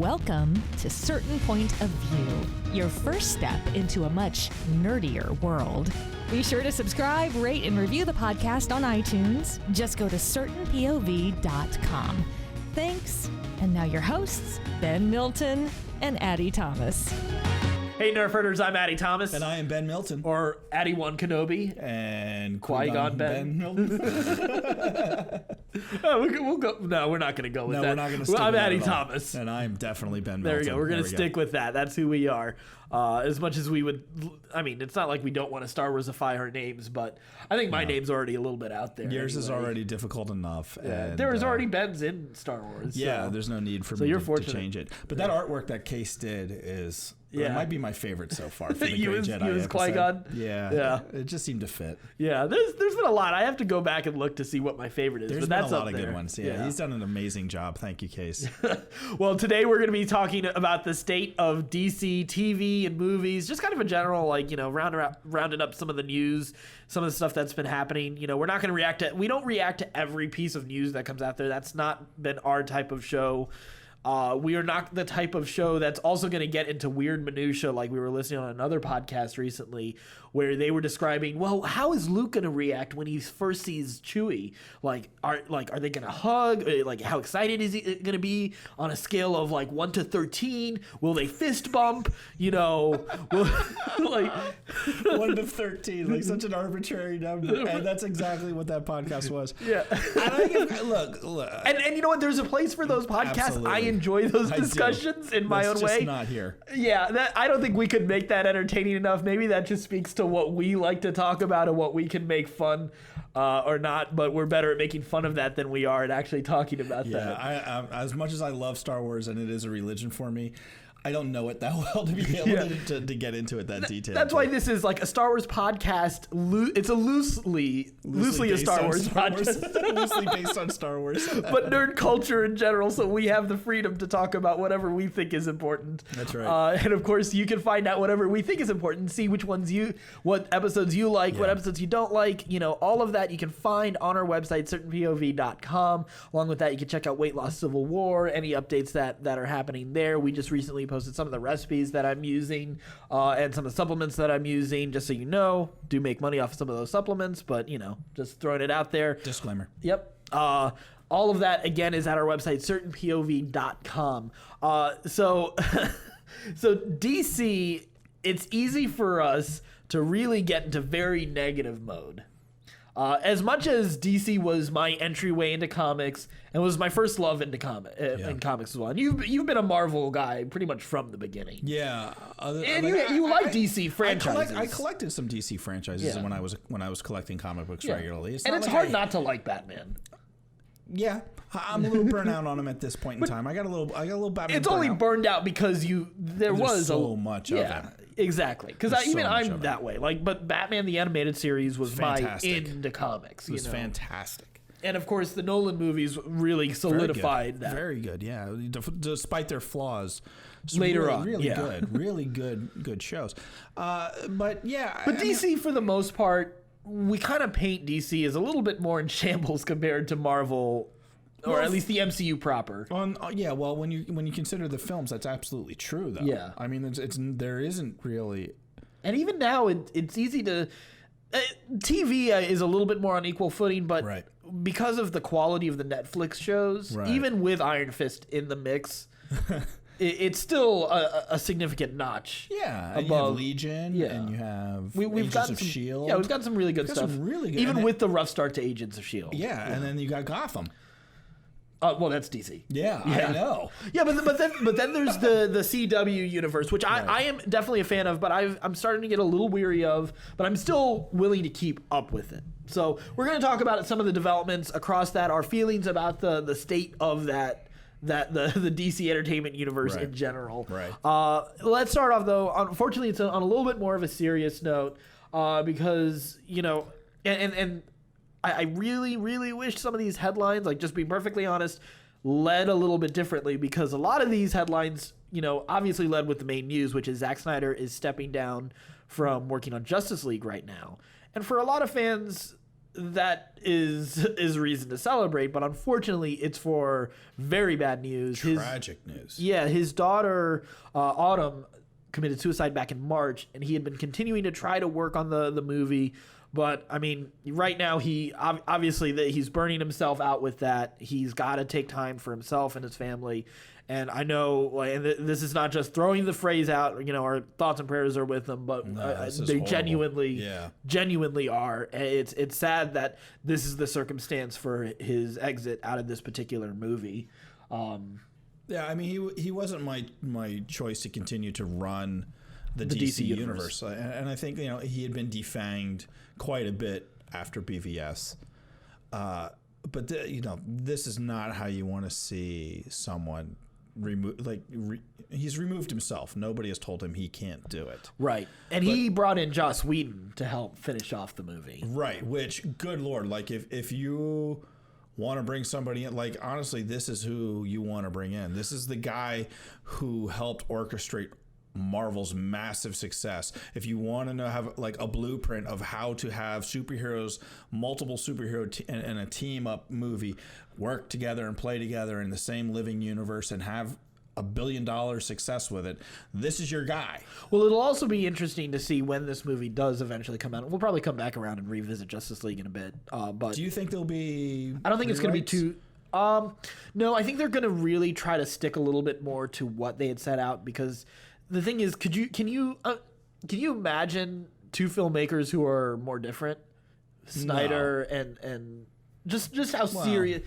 Welcome to Certain Point of View, your first step into a much nerdier world. Be sure to subscribe, rate, and review the podcast on iTunes. Just go to certainpov.com. Thanks. And now your hosts, Ben Milton and Addy Thomas. Hey, Nerf Herders, I'm Addy Thomas. And I am Ben Milton. Or Addy-1 Kenobi. And Qui-Gon Ben Milton. We'll go. No, we're not going to go with that. No, we're not going to stick I'm with Addy that at all. Thomas. And I'm definitely Ben Milton. There we go. We're going to stick with that. That's who we are. As much as we would, I mean, it's not like we don't want to Star Wars-ify our names, but I think my name's already a little bit out there. Yours is already difficult enough. Yeah. And, there was already Ben's in Star Wars. Yeah, so. there's no need for me to change it. But that artwork that Case did is... Yeah. It might be my favorite so far for the Great Jedi episode. Qui-Gon? Yeah. It just seemed to fit. Yeah, there's been a lot. I have to go back and look to see what my favorite is. There's been a lot of good ones. Yeah, he's done an amazing job. Thank you, Case. Well, today we're going to be talking about the state of DC TV and movies, just kind of a general, rounding up some of the news, some of the stuff that's been happening. We're not going to we don't react to every piece of news that comes out there. That's not been our type of show. We are not the type of show that's also going to get into weird minutia, like we were listening on another podcast recently where they were describing, well, how is Luke going to react when he first sees Chewie? Are they going to hug? How excited is he going to be on a scale of 1 to 13? Will they fist bump? 1 to 13, such an arbitrary number, and that's exactly what that podcast was. Yeah. Look. And you know what? There's a place for those podcasts. Absolutely. I enjoy those discussions in my own way. Just not here. Yeah, I don't think we could make that entertaining enough. Maybe that just speaks to what we like to talk about and what we can make fun or not. But we're better at making fun of that than we are at actually talking about that. Yeah, as much as I love Star Wars and it is a religion for me, I don't know it that well to be able to get into it that detailed. That's why this is like a Star Wars podcast. It's a loosely a Star Wars podcast. Loosely based on Star Wars. But nerd culture in general, so we have the freedom to talk about whatever we think is important. That's right. And of course, you can find out whatever we think is important, see what episodes you like, what episodes you don't like. All of that you can find on our website, certainpov.com. Along with that, you can check out Weight Loss Civil War, any updates that are happening there. We just recently posted some of the recipes that I'm using and some of the supplements that I'm using, just so you know. Do make money off of some of those supplements, but just throwing it out there. Disclaimer. Yep. All of that again is at our website, certainpov.com. So DC, it's easy for us to really get into very negative mode. As much as DC was my entryway into comics and was my first love into in comics as well, and you've been a Marvel guy pretty much from the beginning. Yeah, and you like DC franchises. I collected some DC franchises when I was collecting comic books regularly. It's hard not to like Batman. Yeah, I'm a little burnt out on him at this point in time. I got a little Batman. It's only burned out because there was so much of it. Exactly, because I'm that way. But Batman the Animated Series was fantastic. my into comics. It was fantastic, and of course the Nolan movies really solidified that. Very good, yeah. Despite their flaws, later on, really good shows. But DC for the most part, we kind of paint DC as a little bit more in shambles compared to Marvel. Or at least the MCU proper. Well, when you consider the films, that's absolutely true, though. Yeah. I mean, there isn't really... And even now, it's easy to... TV is a little bit more on equal footing, but because of the quality of the Netflix shows, even with Iron Fist in the mix... It's still a significant notch. Yeah, above. You have Legion, and you have Agents of S.H.I.E.L.D. Yeah, we've got some really good stuff. Even with the rough start to Agents of S.H.I.E.L.D. Yeah, and then you got Gotham. Well, that's DC. Yeah, I know. Yeah, but then there's the CW Universe, which I am definitely a fan of, but I'm starting to get a little weary of, but I'm still willing to keep up with it. So we're going to talk about some of the developments across that, our feelings about the state of the DC entertainment universe in general. Right. Let's start off, though. Unfortunately, it's on a little bit more of a serious note because, and I really, really wish some of these headlines, just being perfectly honest, led a little bit differently, because a lot of these headlines, obviously led with the main news, which is Zack Snyder is stepping down from working on Jstice League right now. And for a lot of fans, that is reason to celebrate, but unfortunately it's for very bad news. Tragic news. Yeah, his daughter Autumn committed suicide back in March, and he had been continuing to try to work on the movie, but I mean, right now he obviously he's burning himself out with that. He's got to take time for himself and his family. And I know, and this is not just throwing the phrase out, our thoughts and prayers are with them, but they genuinely are. It's sad that this is the circumstance for his exit out of this particular movie. Yeah, I mean, he wasn't my choice to continue to run the DC universe. And I think, he had been defanged quite a bit after BVS. But, this is not how you want to see someone he's removed himself. Nobody has told him he can't do it. Right. And he brought in Joss Whedon to help finish off the movie. Right. Which, good Lord, if you want to bring somebody in, honestly, this is who you want to bring in. This is the guy who helped orchestrate Marvel's massive success. If you want to know, have a blueprint of how to have superheroes, multiple superhero and a team up movie work together and play together in the same living universe and have $1 billion success with it, this is your guy. Well, it'll also be interesting to see when this movie does eventually come out. We'll probably come back around and revisit Justice League in a bit. But do you think there'll be? I don't think it's going to be too. No, I think they're going to really try to stick a little bit more to what they had set out, because the thing is, can you imagine two filmmakers who are more different, Snyder and just how serious,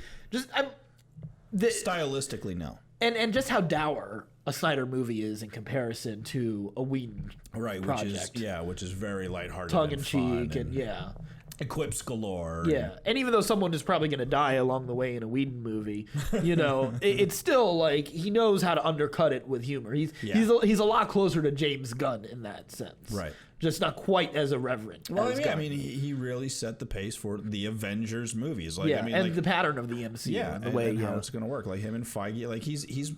stylistically, no, and just how dour a Snyder movie is in comparison to a Whedon project, which is very lighthearted, tongue in cheek, and quips galore. Yeah, and even though someone is probably going to die along the way in a Whedon movie, it's still he knows how to undercut it with humor. He's a lot closer to James Gunn in that sense. Right. Just not quite as irreverent. Well, he really set the pace for the Avengers movies. The pattern of the MCU and the way how it's going to work. Him and Feige, he's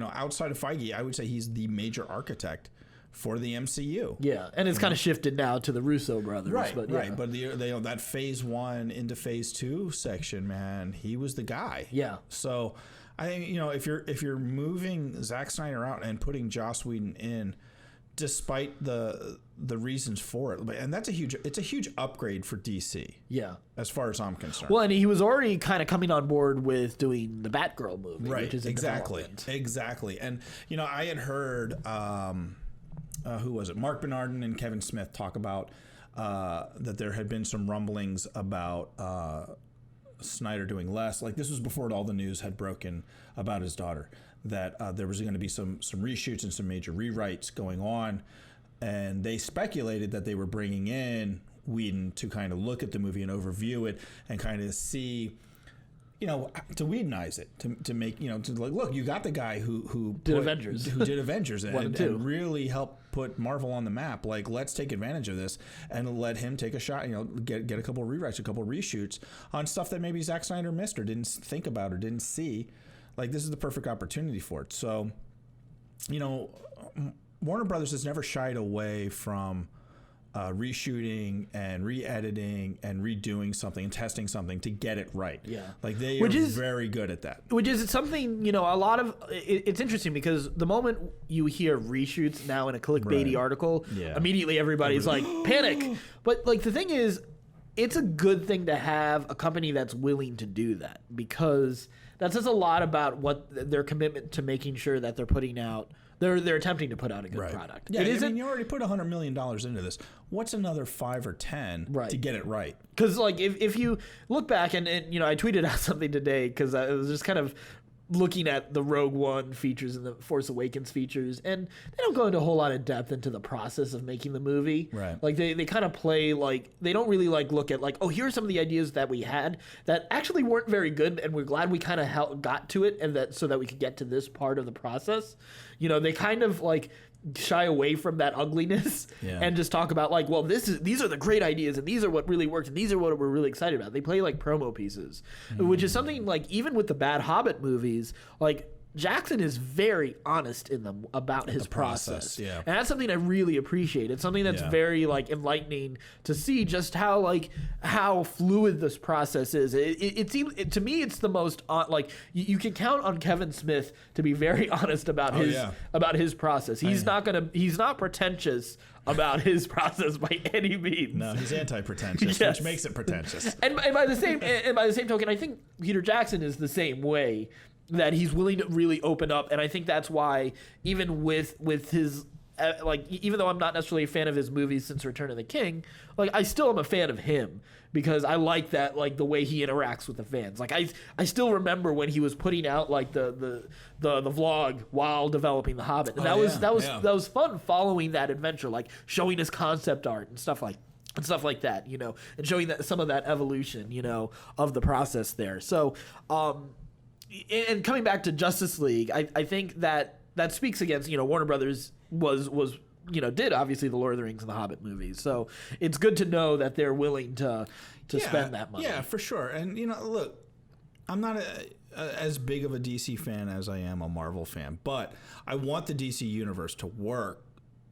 outside of Feige, I would say he's the major architect for the MCU. Yeah, and it's kind of shifted now to the Russo brothers. Right, but right. But that phase 1 into phase 2 section, man, he was the guy. Yeah. So I think, if you're moving Zack Snyder out and putting Joss Whedon in, despite the reasons for it, and it's a huge upgrade for DC. Yeah, as far as I'm concerned. Well, and he was already kind of coming on board with doing the Batgirl movie, right? Which is exactly. And I had heard. Who was it? Mark Bernardin and Kevin Smith talk about that there had been some rumblings about Snyder doing less. This was before all the news had broken about his daughter, that there was going to be some reshoots and some major rewrites going on, and they speculated that they were bringing in Whedon to kind of look at the movie and overview it and kind of see, to Whedonize it, to make, look, you got the guy who did Avengers and really helped put Marvel on the map. Let's take advantage of this and let him take a shot, get a couple of rewrites, a couple of reshoots on stuff that maybe Zack Snyder missed or didn't think about or didn't see. This is the perfect opportunity for it. So, Warner Brothers has never shied away from reshooting and re-editing and redoing something and testing something to get it right. Yeah. They are very good at that. Which is something, a lot of, it's interesting because the moment you hear reshoots now in a clickbaity article, immediately everybody's panic. But the thing is, it's a good thing to have a company that's willing to do that, because that says a lot about what their commitment to making sure that they're putting out. They're attempting to put out a good product. Yeah, you already put $100 million into this. What's another 5 or 10 to get it right? Because if you look back and I tweeted out something today because I was just kind of looking at the Rogue One features and the Force Awakens features, and they don't go into a whole lot of depth into the process of making the movie. Right. They kind of play they don't really look at oh, here are some of the ideas that we had that actually weren't very good, and we're glad we kind of got to it, and that so that we could get to this part of the process. They kind of shy away from that ugliness and just talk about well, these are the great ideas, and these are what really worked, and these are what we're really excited about. They play promo pieces, which is something even with the bad Hobbit movies, Jackson is very honest in them about his process. Yeah. And that's something I really appreciate. It's something that's very like enlightening to see just how fluid this process is. It seems to me it's the most like you can count on Kevin Smith to be very honest about his process. He's not pretentious about his process by any means. No, he's anti-pretentious, which makes it pretentious. And by the same token, I think Peter Jackson is the same way, that he's willing to really open up. And I think that's why even with his even though I'm not necessarily a fan of his movies since Return of the King, like I still am a fan of him because I like that, like the way he interacts with the fans. Like I still remember when he was putting out like the vlog while developing The Hobbit. And that was fun following that adventure, like showing his concept art and stuff like that, you know, and showing that some of that evolution, you know, of the process there. So and coming back to Jstice League, I think that speaks against, you know, Warner Brothers was you know, did obviously the Lord of the Rings and the Hobbit movies. So it's good to know that they're willing to spend that money. Yeah, for sure. And, you know, look, I'm not as big of a DC fan as I am a Marvel fan, but I want the DC universe to work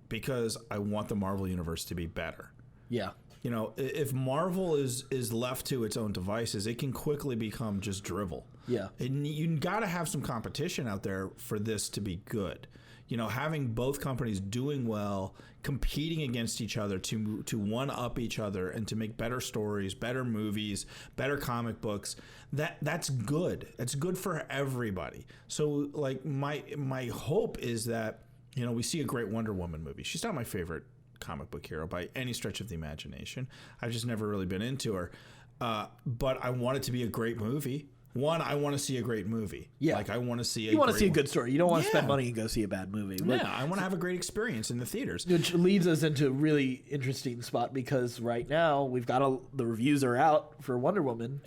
because I want the Marvel universe to be better. Yeah. You know, if Marvel is left to its own devices, it can quickly become just drivel. Yeah. And you got to have some competition out there for this to be good. You know, having both companies doing well, competing against each other to one-up each other and to make better stories, better movies, better comic books, that's good. It's good for everybody. So, like, my hope is that, you know, we see a great Wonder Woman movie. She's not my favorite comic book hero by any stretch of the imagination. I've just never really been into her. But I want it to be a great movie. One, I want to see a great movie. Yeah. Like, I want to see a good story. You don't want to spend money and go see a bad movie. Yeah, I want to have a great experience in the theaters. Which leads us into a really interesting spot because right now we've got the reviews are out for Wonder Woman.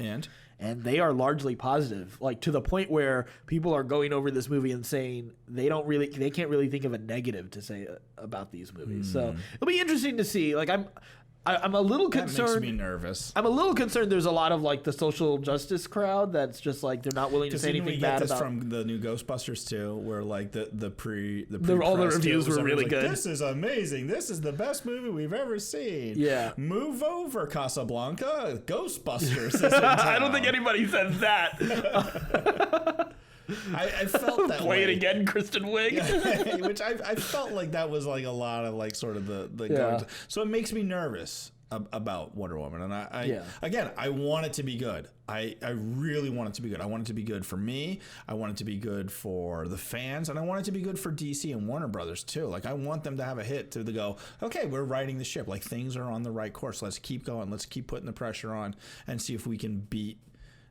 And they are largely positive, like to the point where people are going over this movie and saying they can't really think of a negative to say about these movies. So it'll be interesting to see. Like I'm a little concerned. That makes me nervous. I'm a little concerned. There's a lot of like the social justice crowd that's just like they're not willing to say anything bad about. From the new Ghostbusters too, where like the all the reviews were really good. This is amazing. This is the best movie we've ever seen. Yeah. Move over, Casablanca. Ghostbusters is in town. I don't think anybody said that. I felt that Play way. it again, Kristen Wiig. Yeah, which I felt like that was like a lot of like sort of the so it makes me nervous about Wonder Woman, and I want it to be good. I really want it to be good. I want it to be good for me. I want it to be good for the fans, and I want it to be good for DC and Warner Brothers too. Like I want them to have a hit to go, okay, we're riding the ship. Like things are on the right course. Let's keep going. Let's keep putting the pressure on and see if we can beat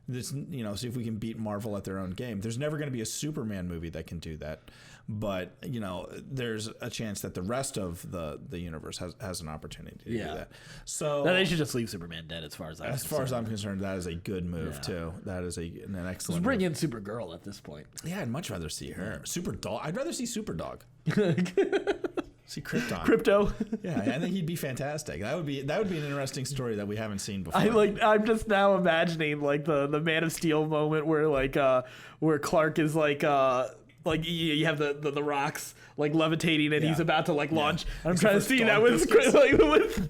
this, you know, see if we can beat Marvel at their own game. There's never going to be a Superman movie that can do that, but you know, there's a chance that the rest of the universe has an opportunity to do that. So no, they should just leave Superman dead. As far as I'm concerned, that is a good move too. That is an excellent. Just bring in Supergirl at this point. Yeah, I'd much rather see her. Superdog. I'd rather see Superdog. See Crypto. Yeah, I think he'd be fantastic. That would be an interesting story that we haven't seen before. I'm just now imagining like the Man of Steel moment where like where Clark is like you have the rocks like levitating and he's about to like launch. I'm trying to see that with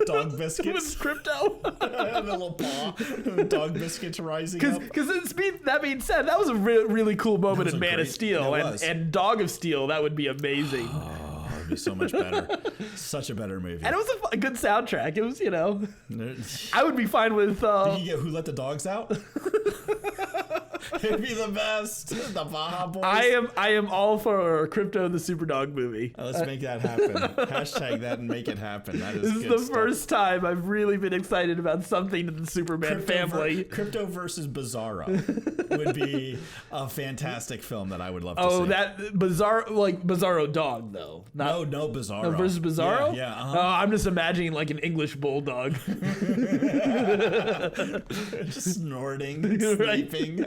dog biscuits with Crypto. The little paw, dog biscuits rising up. Because that being said, that was a really cool moment in Man of Steel and Dog of Steel. That would be amazing. Be so much better. Such a better movie. And it was a good soundtrack. It was, you know, I would be fine with Did you get Who Let the Dogs Out? It'd be the best. The Baja Boys. I am all for Crypto the Superdog movie. Let's make that happen. Hashtag that and make it happen. This is the first time I've really been excited about something in the Superman family. Crypto versus Bizarro would be a fantastic film that I would love to see. Oh, that Bizarro dog though. No, Bizarro. Versus Bizarro? Yeah. I'm just imagining like an English bulldog. Snorting, sleeping.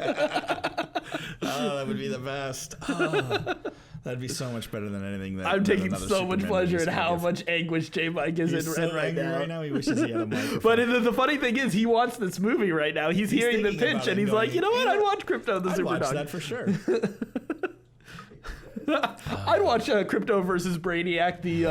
That would be the best. That'd be so much better than anything that I'm taking so much pleasure in how much anguish J Mike is in right now. Right now, he wishes he had a microphone. But the funny thing is, he wants this movie right now. He's hearing the pitch and he's like, you know what? I'd watch Crypto the Superdog. I'd watch that for sure. I'd watch Crypto versus Brainiac, the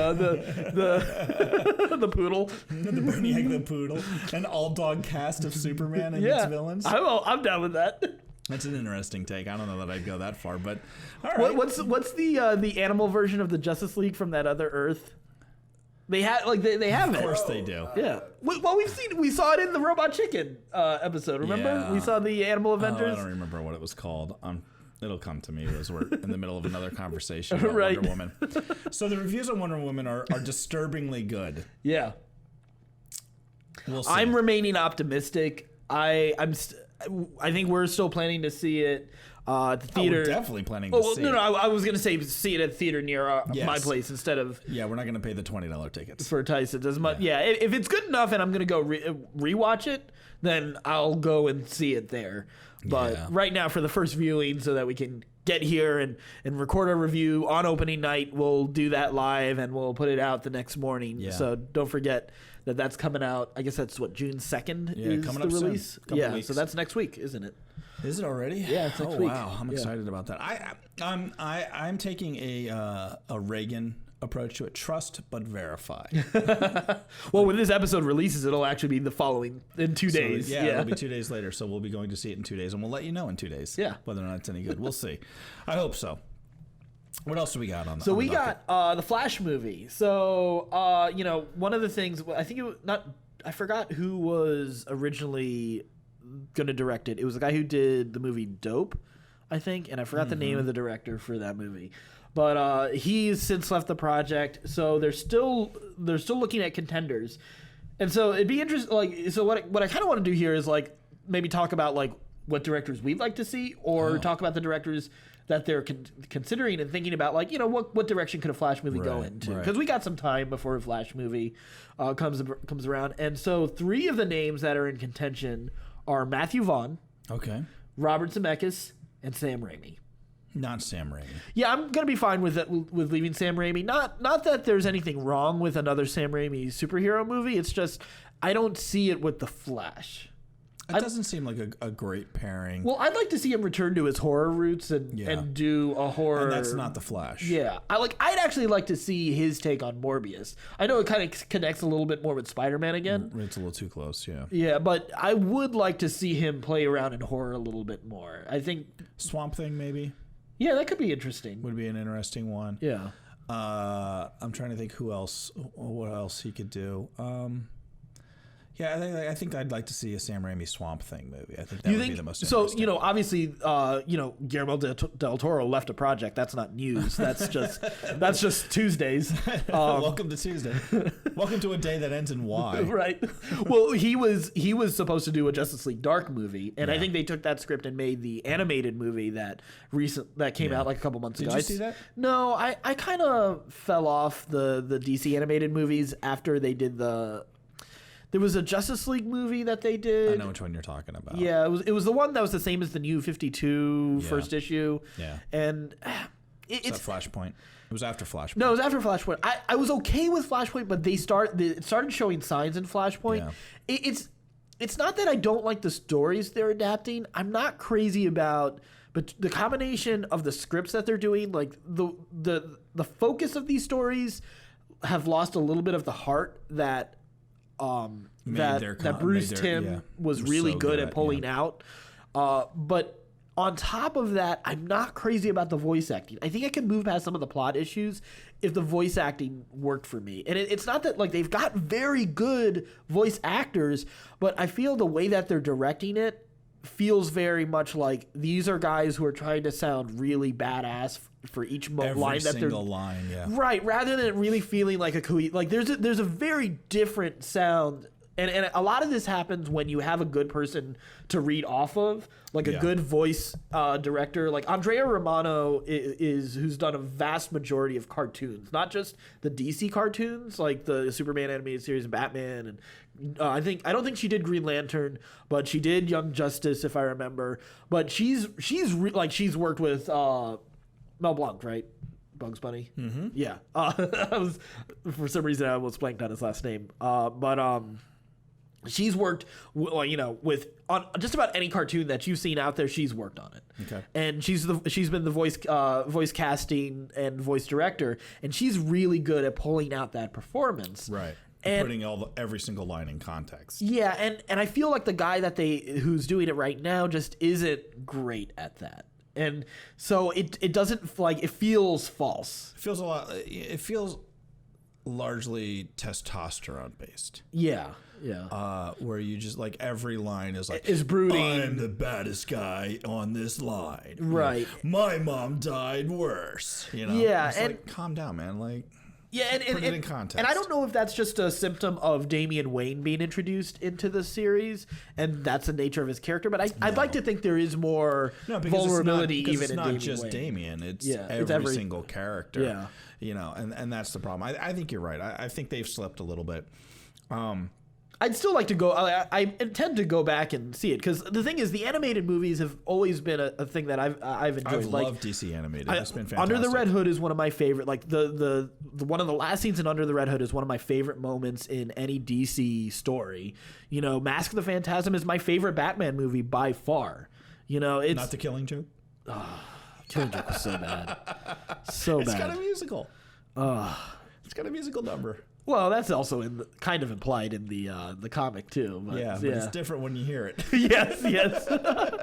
poodle. The Brainiac the poodle, an all-dog cast of Superman and its villains. I'm down with that. That's an interesting take. I don't know that I'd go that far, but all right. What's the animal version of the Justice League from that other Earth? They have they have it. Of course they do. Yeah. Well, we saw it in the Robot Chicken episode. Remember? Yeah. We saw the Animal Avengers. I don't remember what it was called. It'll come to me as we're in the middle of another conversation about Right. Wonder Woman. So the reviews on Wonder Woman are disturbingly good. Yeah. We'll see. I'm remaining optimistic. I think we're still planning to see it at the theater. We're definitely planning to see it. No, I was going to say see it at the theater near Yes. my place instead of Yeah, we're not going to pay the $20 tickets. for Tyson's as much. Yeah, if it's good enough and I'm going to go rewatch it, then I'll go and see it there. But right now, for the first viewing, so that we can get here and record a review on opening night, we'll do that live and we'll put it out the next morning. Yeah. So don't forget that that's coming out. I guess that's what, June 2nd is coming the up soon. release? Couple Yeah, weeks. so that's next week, isn't it? Is it already? Yeah, it's next oh, week. Wow, I'm Yeah. excited about that. I'm taking a Reagan approach to it. Trust but verify. Well, when this episode releases, it'll actually be the following in 2 days. So, it'll be 2 days later. So we'll be going to see it in 2 days, and we'll let you know in 2 days. Yeah. Whether or not it's any good. We'll see. I hope so. What else do we got on the So we docket? got the Flash movie. So one of the things, I think I forgot who was originally going to direct it. It was the guy who did the movie Dope, I think, and I forgot the name of the director for that movie. But he's since left the project, so they're still looking at contenders. And so it'd be interesting. So what I kind of want to do here is maybe talk about what directors we'd like to see, or talk about the directors that they're considering and thinking about, what direction could a Flash movie go into? Because we got some time before a Flash movie comes around. And so 3 of the names that are in contention are Matthew Vaughn, Okay. Robert Zemeckis, and Sam Raimi. Not Sam Raimi. Yeah, I'm gonna be fine with leaving Sam Raimi. Not that there's anything wrong with another Sam Raimi superhero movie. It's just I don't see it with the Flash. It doesn't seem like a great pairing. Well, I'd like to see him return to his horror roots and do a horror. And that's not the Flash. Yeah, I'd actually like to see his take on Morbius. I know it kind of connects a little bit more with Spider-Man again. It's a little too close, yeah. Yeah, but I would like to see him play around in horror a little bit more. I think. Swamp Thing, maybe? Yeah, that could be interesting. Would be an interesting one. Yeah. I'm trying to think what else he could do. Yeah, I think I'd like to see a Sam Raimi Swamp Thing movie. I think that would be the most interesting. So, obviously, Guillermo del Toro left a project. That's not news. That's just Tuesdays. Welcome to Tuesday. Welcome to a day that ends in Y. Right. Well, he was supposed to do a Justice League Dark movie, and I think they took that script and made the animated movie that came out a couple months ago. Did you see that? No, I kind of fell off the DC animated movies after they did There was a Justice League movie that they did. I know which one you're talking about. Yeah, it was the one that was the same as the New 52 first issue. Yeah. And It's that Flashpoint. It was after Flashpoint. No, it was after Flashpoint. I was okay with Flashpoint, but it started showing signs in Flashpoint. Yeah. It's not that I don't like the stories they're adapting. I'm not crazy about, but the combination of the scripts that they're doing, the focus of these stories have lost a little bit of the heart that Bruce Timm was really so good at pulling out. But on top of that, I'm not crazy about the voice acting. I think I can move past some of the plot issues if the voice acting worked for me. And it's not that they've got very good voice actors, but I feel the way that they're directing it feels very much like these are guys who are trying to sound really badass for each line that they're line, yeah. Right, rather than it really feeling like there's a very different sound. And a lot of this happens when you have a good person to read off of, a good voice director. Like Andrea Romano is who's done a vast majority of cartoons, not just the DC cartoons, like the Superman animated series and Batman. And I don't think she did Green Lantern, but she did Young Justice, if I remember. But she's worked with Mel Blanc, right? Bugs Bunny. Mm-hmm. Yeah. For some reason I was blanked on his last name. She's worked, with on just about any cartoon that you've seen out there. She's worked on it, Okay. and she's been the voice casting and voice director, and she's really good at pulling out that performance. Right. And putting every single line in context. yeah, and I feel like the guy who's doing it right now just isn't great at that, and so it doesn't it feels false. It feels largely testosterone based. Yeah. Yeah. Where you just like every line is like, Is brooding. I'm the baddest guy on this line. Right. My mom died worse. Yeah, It's and like, calm down, man. Like, yeah, and put it in context. And I don't know if that's just a symptom of Damian Wayne being introduced into the series, and that's the nature of his character. But I'd like to think there is more vulnerability because even it's not in Damian just Wayne. Damian. It's it's every single character. Yeah. And that's the problem. I think you're right. I think they've slipped a little bit. I'd still like to go. I intend to go back and see it because the thing is, the animated movies have always been a thing that I've enjoyed. I've loved DC animated. It's been fantastic. Under the Red Hood is one of my favorite. Like the one of the last scenes in Under the Red Hood is one of my favorite moments in any DC story. Mask of the Phantasm is my favorite Batman movie by far. It's Not the Killing Joke. Killing Joke was so bad, so bad. It's got a musical. It's got a musical number. Well, that's also kind of implied in the comic too. But, But it's different when you hear it. yes. Well,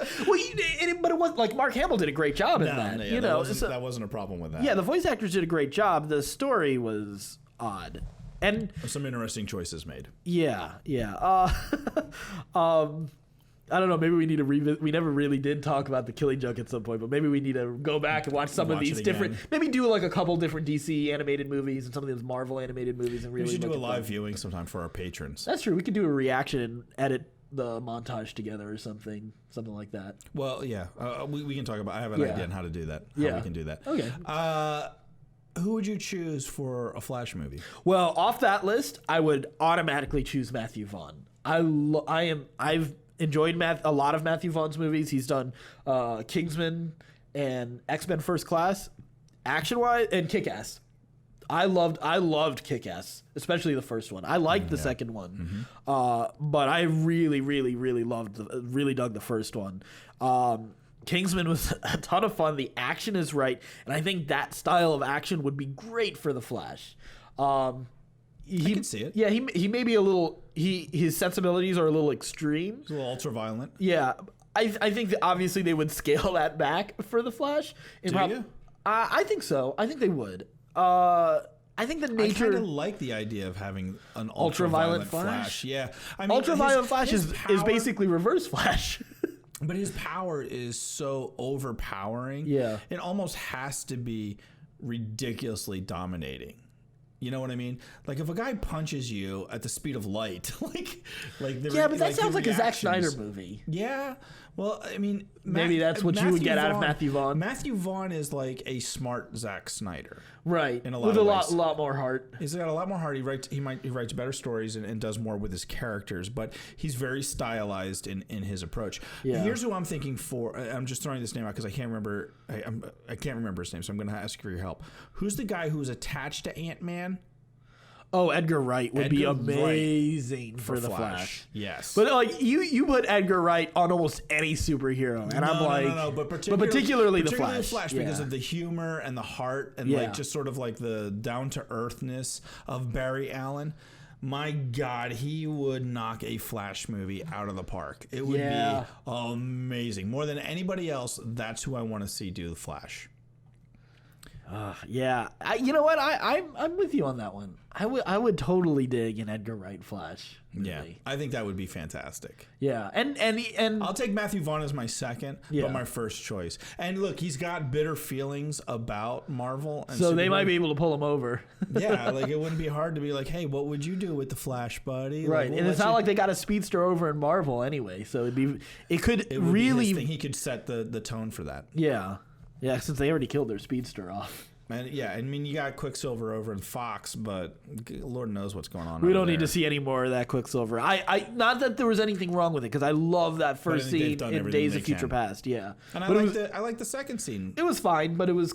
but it was like Mark Hamill did a great job in that. That wasn't a problem with that. Yeah, the voice actors did a great job. The story was odd, and some interesting choices made. Yeah. I don't know. Maybe we need to revisit. We never really did talk about the Killing Joke at some point, but maybe we need to go back and watch some of these different. Maybe do like a couple different DC animated movies and some of those Marvel animated movies, and really. We should do a live viewing sometime for our patrons. That's true. We could do a reaction and edit the montage together or something like that. Well, yeah, we can talk about. I have an idea on how to do that. How we can do that. Okay. Who would you choose for a Flash movie? Well, off that list, I would automatically choose Matthew Vaughn. I've enjoyed a lot of Matthew Vaughn's movies. He's done Kingsman and X-Men First Class, action-wise, and Kick-Ass. I loved Kick-Ass, especially the first one. I liked the second one, but I really, really, really really dug the first one. Kingsman was a ton of fun. The action is right, and I think that style of action would be great for the Flash. I can see it. Yeah, he may be a little. His sensibilities are a little extreme. He's a little ultra-violent. Yeah, I think that obviously they would scale that back for the Flash. Do you? I think so. I think they would. I think the nature. I kind of like the idea of having an ultra-violent Flash. Yeah, I mean, ultra-violent Flash is basically Reverse Flash. But his power is so overpowering. Yeah, it almost has to be ridiculously dominating. You know what I mean? Like if a guy punches you at the speed of light, but that sounds like a Zack Snyder movie. Yeah. Well, I mean, maybe that's what you would get out of Matthew Vaughn. Matthew Vaughn is like a smart Zack Snyder, right? In a lot with of a ways. lot more heart. He's got a lot more heart. He writes better stories and does more with his characters, but he's very stylized in his approach. Yeah. Here's who I'm thinking for. I'm just throwing this name out because I can't remember. I can't remember his name, so I'm going to ask for your help. Who's the guy who's attached to Ant-Man? Oh, Edgar Wright would be amazing for the Flash. Yes, but like you put Edgar Wright on almost any superhero, and I'm like, no, but particularly the Flash, because of the humor and the heart and like just sort of like the down to earthness of Barry Allen. My God, he would knock a Flash movie out of the park. It would be amazing. More than anybody else, that's who I want to see do the Flash. Yeah, you know what? I'm with you on that one. I would totally dig an Edgar Wright Flash movie. Yeah, I think that would be fantastic. Yeah, and I'll take Matthew Vaughn as my second, but my first choice. And look, he's got bitter feelings about Marvel, and so they might be able to pull him over. Yeah, like it wouldn't be hard to be like, hey, what would you do with the Flash, buddy? Right, like, and it's not like they got a speedster over in Marvel anyway, so it could really be he could set the tone for that. Yeah. Yeah, since they already killed their speedster off. Man, yeah, I mean, you got Quicksilver over in Fox, but Lord knows what's going on. We don't need to see any more of that Quicksilver. I not that there was anything wrong with it, because I love that first scene in Days of Future Past. Yeah, and I like the second scene. It was fine, but it was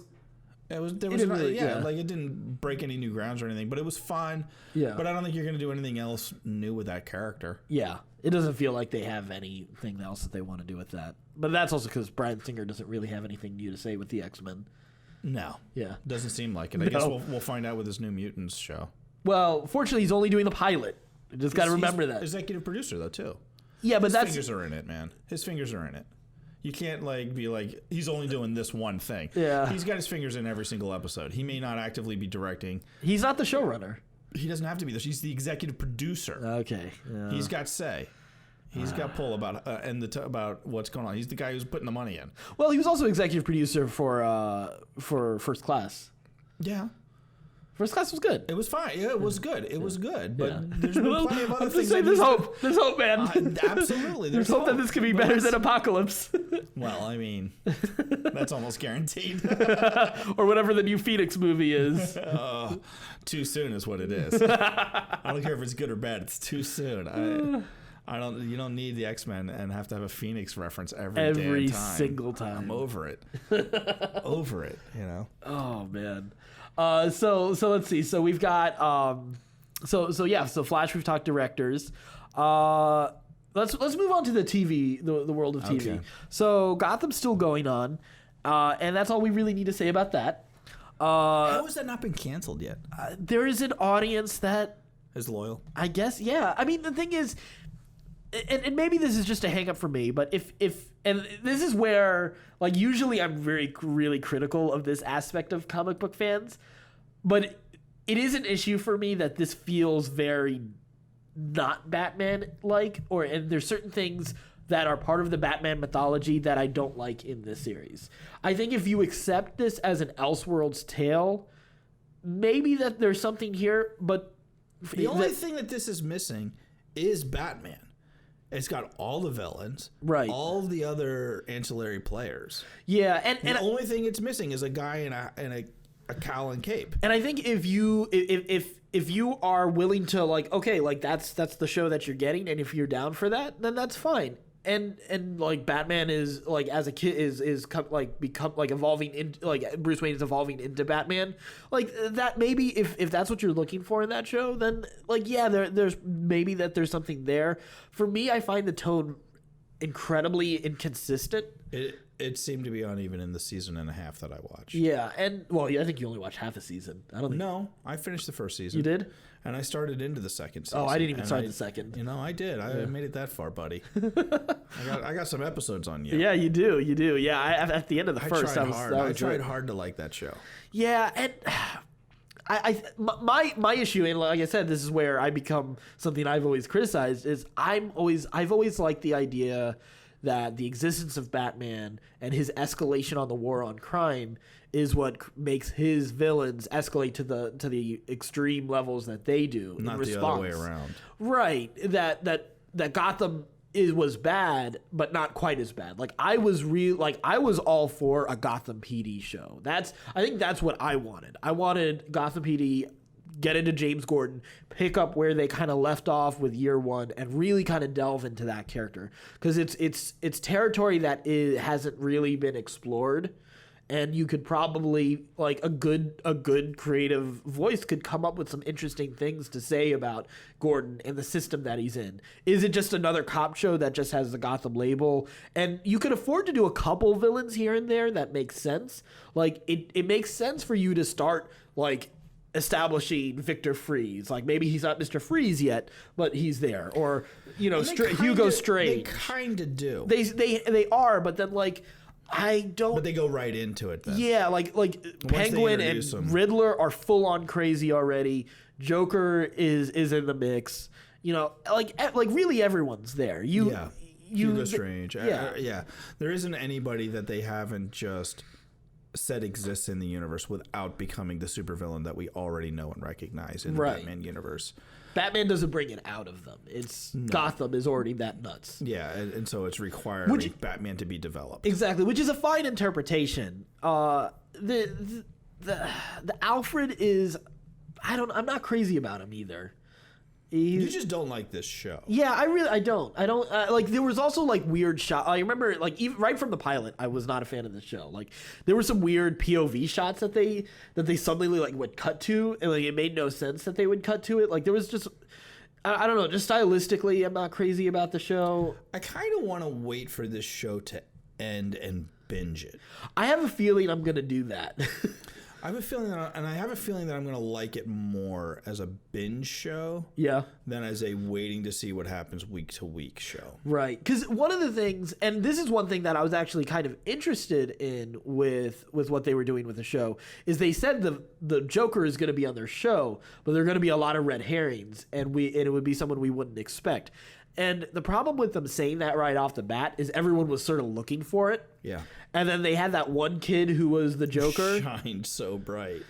It was like it didn't break any new grounds or anything, but it was fun. Yeah. But I don't think you're going to do anything else new with that character. Yeah. It doesn't feel like they have anything else that they want to do with that. But that's also because Bryan Singer doesn't really have anything new to say with the X-Men. No. Yeah. Doesn't seem like it. I guess we'll find out with this New Mutants show. Well, fortunately, he's only doing the pilot. You just got to remember that. Executive producer, though, too. Yeah, but His fingers are in it, man. His fingers are in it. You can't be like, he's only doing this one thing. Yeah. He's got his fingers in every single episode. He may not actively be directing. He's not the showrunner. He doesn't have to be. He's the executive producer. Okay. Yeah. He's got say. He's got pull about about what's going on. He's the guy who's putting the money in. Well, he was also executive producer for First Class. Yeah. First Class was good. It was fine. Yeah, it was good. It was good. But Yeah. there's been plenty of other I'm things. just saying, there's hope. There's hope, man. Absolutely. There's hope that this could be But better than Apocalypse. Well, I mean, that's almost guaranteed. Or whatever the new Phoenix movie is. Too soon is what it is. I don't care if it's good or bad. It's too soon. You don't need the X-Men and have to have a Phoenix reference every damn time. Single time. I'm over it. Over it, Oh man. So let's see. So we've got so Flash, we've talked directors. Let's move on to the TV, the world of TV. Okay. So Gotham's still going on, and that's all we really need to say about that. How has that not been canceled yet? There is an audience that Is loyal. I guess, yeah. I mean, the thing is, and maybe this is just a hang up for me, but if and this is where, like, usually I'm really critical of this aspect of comic book fans, but it is an issue for me that this feels very not Batman-like, and there's certain things that are part of the Batman mythology that I don't like in this series. I think if you accept this as an Elseworlds tale, maybe that there's something here, but the only thing that this is missing is Batman. It's got all the villains, right? All the other ancillary players. Yeah, and the only thing it's missing is a guy in a cowl and cape. And I think if you are willing to, like, okay, like that's the show that you're getting, and if you're down for that, then that's fine. And like Batman is, like, as a kid is become evolving into, like, Bruce Wayne is evolving into Batman, like that. Maybe if that's what you're looking for in that show, then, like, yeah, there's maybe that there's something there. For me, I find the tone incredibly inconsistent. It seemed to be uneven in the season and a half that I watched. Yeah, and well, I think you only watched half a season. I don't think. No, I finished the first season. You did? And I started into the second season. Oh, I didn't even start the second. I did. I made it that far, buddy. I got some episodes on you. Yeah, you do. Yeah, at the end of the first, I tried hard to like that show. Yeah, and my issue, and like I said, this is where I become something I've always criticized, is I've always liked the idea that the existence of Batman and his escalation on the war on crime is what makes his villains escalate to the extreme levels that they do. Not in the response. other way around. Right. That Gotham was bad, but not quite as bad. Like, I was all for a Gotham PD show. I think that's what I wanted. I wanted Gotham PD get into James Gordon, pick up where they kind of left off with year one, and really kind of delve into that character, because it's territory that hasn't really been explored, and you could probably, like, a good creative voice could come up with some interesting things to say about Gordon and the system that he's in. Is it just another cop show that just has the Gotham label? And you could afford to do a couple villains here and there that makes sense. Like, it makes sense for you to start, like, establishing Victor Freeze. Like, maybe he's not Mr. Freeze yet, but he's there. Or, Hugo Strange. They kind of do. They are, but then, like, I don't. But they go right into it then. Yeah, like Penguin and Riddler are full on crazy already. Joker is in the mix. Like really everyone's there. Hugo Strange. Yeah. There isn't anybody that they haven't just said exists in the universe without becoming the supervillain that we already know and recognize in the Batman universe. Batman doesn't bring it out of them. Gotham is already that nuts. Yeah, and so it's requiring Batman to be developed. Exactly, which is a fine interpretation. The Alfred is, I'm not crazy about him either. You just don't like this show. Yeah, I don't. Like, there was also like weird shot. I remember, like, even right from the pilot, I was not a fan of the show. Like, there were some weird POV shots that they suddenly like would cut to, and like it made no sense that they would cut to it. Like, there was just, I don't know, just stylistically, I'm not crazy about the show. I kind of want to wait for this show to end and binge it. I have a feeling I'm gonna do that. I have a feeling that I'm going to like it more as a binge show Yeah. than as a waiting to see what happens week to week show. Right. Because one of the things, and this is one thing that I was actually kind of interested in with what they were doing with the show, is they said the Joker is going to be on their show, but there are going to be a lot of red herrings, and it would be someone we wouldn't expect. And the problem with them saying that right off the bat is everyone was sort of looking for it. Yeah. And then they had that one kid who was the Joker. Shined so bright.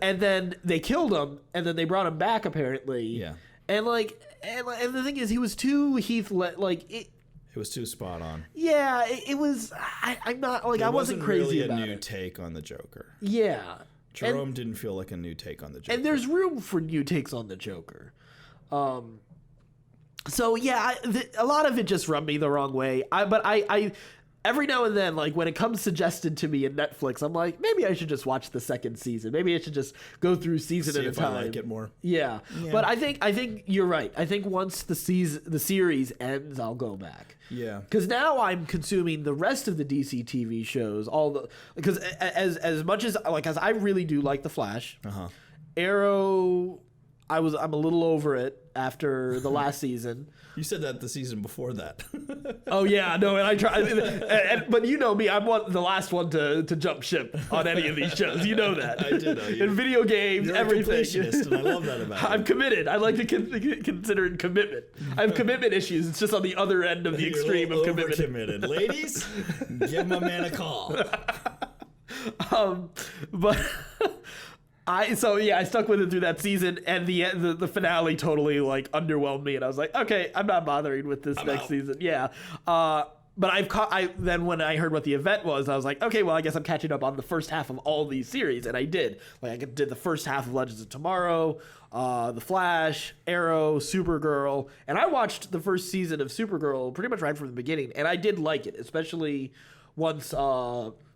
And then they killed him, and then they brought him back, apparently. Yeah. And and the thing is, he was too Heath It was too spot on. Yeah, it was. I'm not like I wasn't crazy really about it. a new take on the Joker. Yeah, Jerome didn't feel like a new take on the Joker. and there's room for new takes on the Joker. So yeah, a lot of it just rubbed me the wrong way. But I every now and then, like when it comes suggested to me in Netflix, I'm like, maybe I should just watch the second season. Maybe I should just go through season at a time. I like it more. Yeah. But I think you're right. I think once the series ends, I'll go back. Yeah. Because now I'm consuming the rest of the DC TV shows. Because as much as as I really do like the Flash, Arrow, I'm a little over it after the last season. You said that the season before that. Oh yeah, no, and I try, but you know me, I'm the last one to jump ship on any of these shows. You know that. I did know you. In video games, You're everything. a completionist, and I love that about you. I'm committed. I like to consider it commitment. I have commitment issues. It's just on the other end of the extreme of commitment. Committed, ladies. Give my man a call. But. I stuck with it through that season, and the finale totally like underwhelmed me, and I was like, okay, I'm not bothering with this next season. Yeah. But then when I heard what the event was, I was like, okay, well, I guess I'm catching up on the first half of all these series, and I did. Like I did the first half of Legends of Tomorrow, The Flash, Arrow, Supergirl, and I watched the first season of Supergirl pretty much right from the beginning, and I did like it, especially once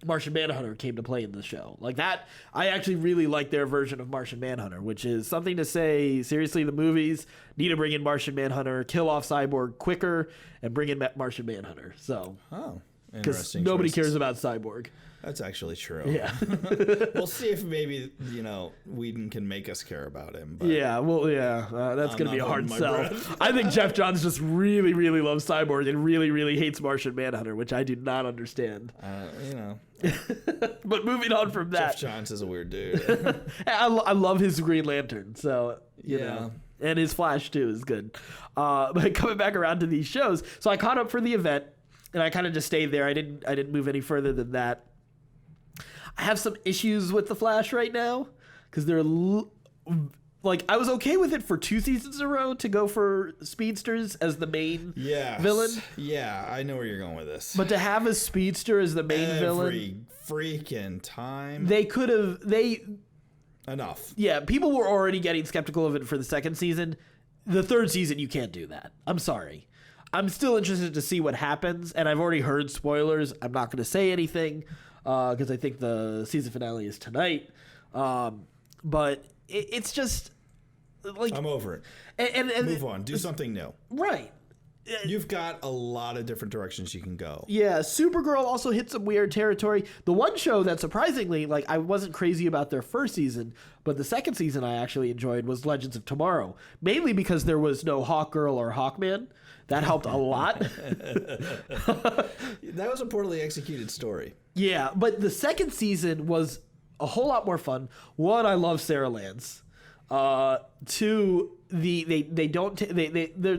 Martian Manhunter came to play in the show. Like that, I actually really like their version of Martian Manhunter, which is something to say. Seriously, the movies need to bring in Martian Manhunter, kill off Cyborg quicker, and bring in Martian Manhunter. So, because nobody cares about Cyborg. That's actually true. Yeah. We'll see if maybe, Whedon can make us care about him. But that's going to be a hard sell. I think Jeff Johns just really, really loves Cyborg and really, really hates Martian Manhunter, which I do not understand. But moving on from that. Jeff Johns is a weird dude. I love his Green Lantern, so, you know. And his Flash, too, is good. But coming back around to these shows, so I caught up for the event, and I kind of just stayed there. I didn't move any further than that. I have some issues with the Flash right now because they're I was okay with it for 2 seasons in a row to go for speedsters as the main villain. Yeah, I know where you're going with this. But to have a speedster as the main villain, every freaking time, they could have enough. Yeah, people were already getting skeptical of it for the second season. The third season, you can't do that. I'm sorry. I'm still interested to see what happens, and I've already heard spoilers. I'm not going to say anything. Because I think the season finale is tonight. But it's just like I'm over it. And move on. Do something new. Right. You've got a lot of different directions you can go. Yeah, Supergirl also hit some weird territory. The one show that surprisingly, I wasn't crazy about their first season, but the second season I actually enjoyed was Legends of Tomorrow. Mainly because there was no Hawkgirl or Hawkman. That helped a lot. That was a poorly executed story. Yeah, but the second season was a whole lot more fun. One, I love Sarah Lance. Two, they're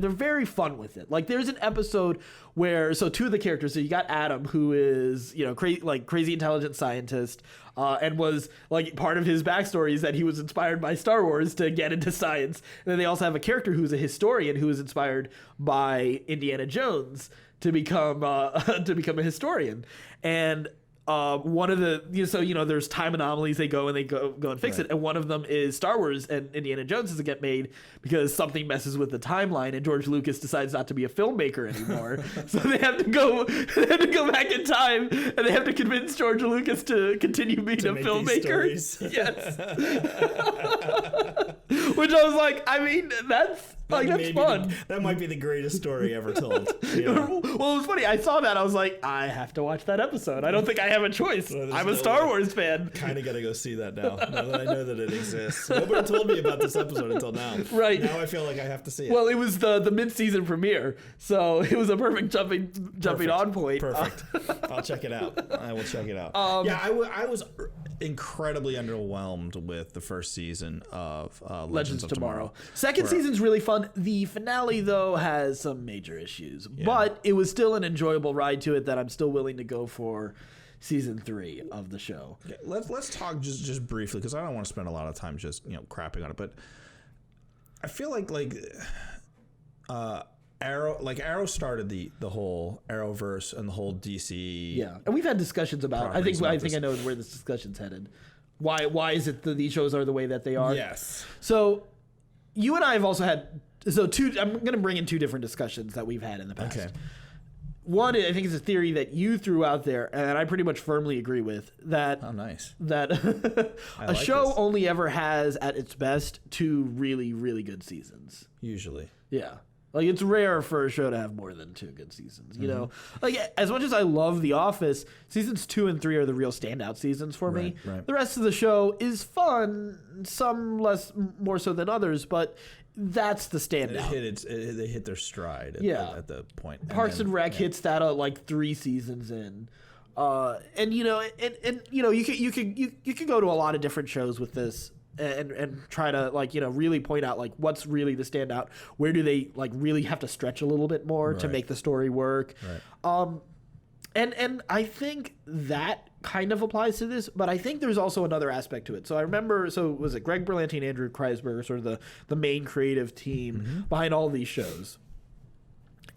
very fun with it. Like there's an episode where two of the characters. So you got Adam, who is crazy intelligent scientist, and was part of his backstory is that he was inspired by Star Wars to get into science. And then they also have a character who's a historian who was inspired by Indiana Jones to become a historian. And one of the there's time anomalies, they go and fix it, and one of them is Star Wars and Indiana Jones doesn't get made because something messes with the timeline and George Lucas decides not to be a filmmaker anymore. So they have to go back in time and they have to convince George Lucas to continue being a filmmaker. Yes. Which I was like, I mean, that's fun. That might be the greatest story ever told. Well, it was funny. I saw that. I was like, I have to watch that episode. I don't think I have a choice. Well, I'm a Star Wars fan. Kind of got to go see that now that I know that it exists. Nobody told me about this episode until now. Right. Now I feel like I have to see it. Well, it was the mid-season premiere, so it was a perfect jumping on point. Perfect. I'll check it out. I will check it out. I was incredibly underwhelmed with the first season of Legends of Tomorrow. Second season's really fun. The finale, though, has some major issues, but it was still an enjoyable ride to it that I'm still willing to go for season 3 of the show. Okay, let's talk just briefly, because I don't want to spend a lot of time just crapping on it, but I feel like Arrow started the whole Arrowverse and the whole DC. Yeah, and we've had discussions about. I think I know where this discussion's headed. Why is it that these shows are the way that they are? Yes. So you and I have also had I'm going to bring in 2 different discussions that we've had in the past. Okay. One, I think, is a theory that you threw out there, and I pretty much firmly agree with that. Oh, nice. That a show only ever has at its best 2 really, really good seasons. Usually. Yeah. Like, it's rare for a show to have more than 2 good seasons, you know? Like, as much as I love The Office, seasons 2 and 3 are the real standout seasons for me. Right. The rest of the show is fun, some more so than others, but that's the standout. They hit their stride at the point. Parks and Rec hits that like 3 seasons in. And you could go to a lot of different shows with this and try to really point out what's really the standout. Where do they really have to stretch a little bit more to make the story work? Right. And I think that kind of applies to this, but I think there's also another aspect to it. So I remember, was it Greg Berlanti and Andrew Kreisberger, sort of the main creative team behind all these shows?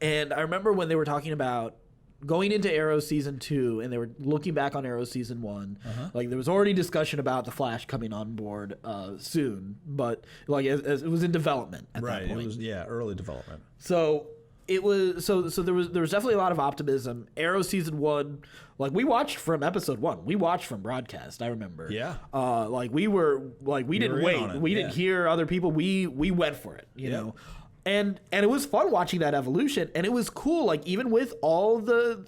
And I remember when they were talking about going into Arrow season 2, and they were looking back on Arrow season 1. There was already discussion about the Flash coming on board soon, but as it was in development at that point. It was early development. So it was there was definitely a lot of optimism. Arrow season 1, we watched from episode 1. We watched from broadcast. I remember. Yeah. We didn't wait. We didn't hear other people. We went for it. You know. And it was fun watching that evolution, and it was cool. Even with all the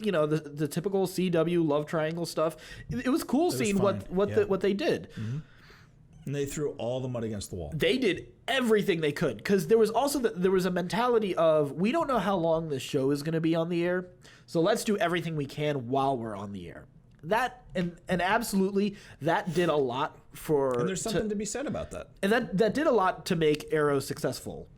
the typical CW love triangle stuff, it was cool seeing what they did. And they threw all the mud against the wall. They did everything they could, because there was also there was a mentality of, we don't know how long this show is going to be on the air, so let's do everything we can while we're on the air. That and absolutely that did a lot for. And there's something to be said about that. And that did a lot to make Arrow successful.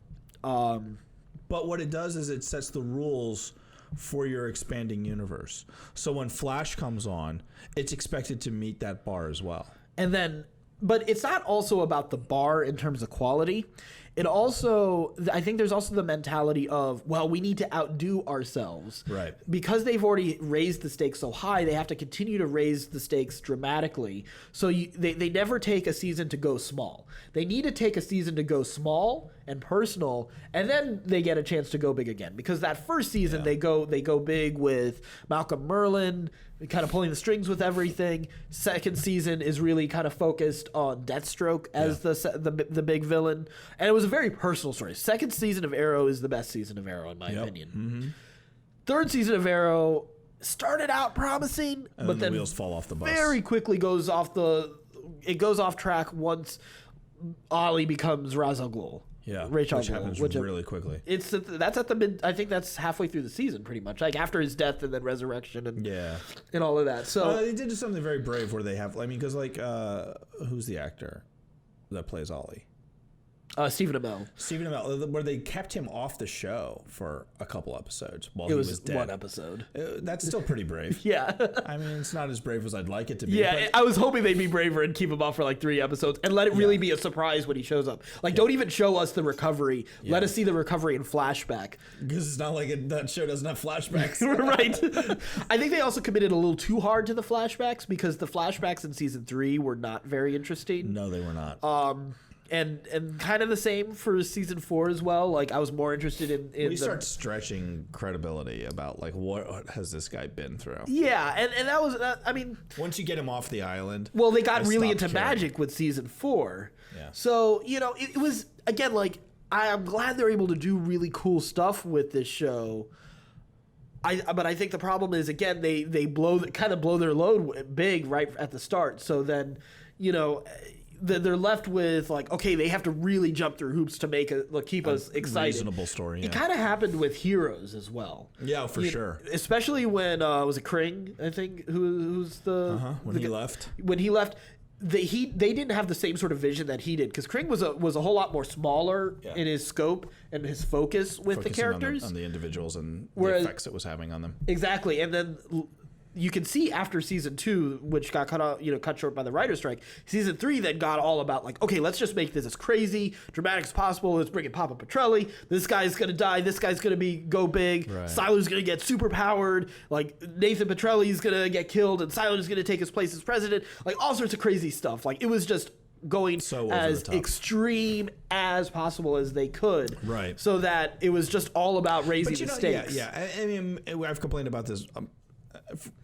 But what it does is it sets the rules for your expanding universe. So when Flash comes on, it's expected to meet that bar as well. And then, but it's not also about the bar in terms of quality. It also, I think there's also the mentality of, well, we need to outdo ourselves. Right. Because they've already raised the stakes so high, they have to continue to raise the stakes dramatically. So they never take a season to go small. They need to take a season to go small and personal, and then they get a chance to go big again. Because that first season, they go big with Malcolm Merlyn, kind of pulling the strings with everything. Second season is really kind of focused on Deathstroke as the big villain, and it was a very personal story. Second season of Arrow is the best season of Arrow in my opinion. Third season of Arrow started out promising, but then the wheels fall off the bus. Very quickly goes off track once Ollie becomes Ra's al Ghul. Yeah, which happens really quickly. That's at the mid. I think that's halfway through the season, pretty much. After his death and then resurrection and all of that. So they did something very brave where they have. I mean, because who's the actor that plays Ollie? Stephen Amell. Stephen Amell, where they kept him off the show for a couple episodes while he was was dead. one episode. That's still pretty brave. Yeah. I mean, it's not as brave as I'd like it to be. Yeah, I was hoping they'd be braver and keep him off for like 3 episodes and let it really be a surprise when he shows up. Like, don't even show us the recovery. Yeah. Let us see the recovery in flashback. Because it's not like that show doesn't have flashbacks. Right. I think they also committed a little too hard to the flashbacks because the flashbacks in season 3 were not very interesting. No, they were not. And kind of the same for season 4 as well. Like, I was more interested in we start stretching credibility about like what has this guy been through. Yeah, and that was I mean, once you get him off the island. Well, they got really into magic with season 4. Yeah. So it was again like I'm glad they're able to do really cool stuff with this show. But I think the problem is again they kind of blow their load big right at the start. So then they're left with like, okay, they have to really jump through hoops to keep us excited. Reasonable story. Yeah. It kind of happened with Heroes as well. Yeah, for sure. Especially when was it Kring? I think who's the when he left. When he left, they didn't have the same sort of vision that he did because Kring was a whole lot more smaller in his scope and his focus with the characters on the individuals and the effects it was having on them. Exactly, and then you can see after season 2, which got cut short by the writer's strike, season 3 then got all about like, okay, let's just make this as crazy, dramatic as possible. Let's bring in Papa Petrelli. This guy's gonna die. This guy's gonna go big. Right. Siler's gonna get super powered. Like Nathan Petrelli's gonna get killed, and Siler's gonna take his place as president. Like all sorts of crazy stuff. Like it was just going as extreme as possible as they could. Right. So that it was just all about raising the stakes. Yeah. I mean, I've complained about this.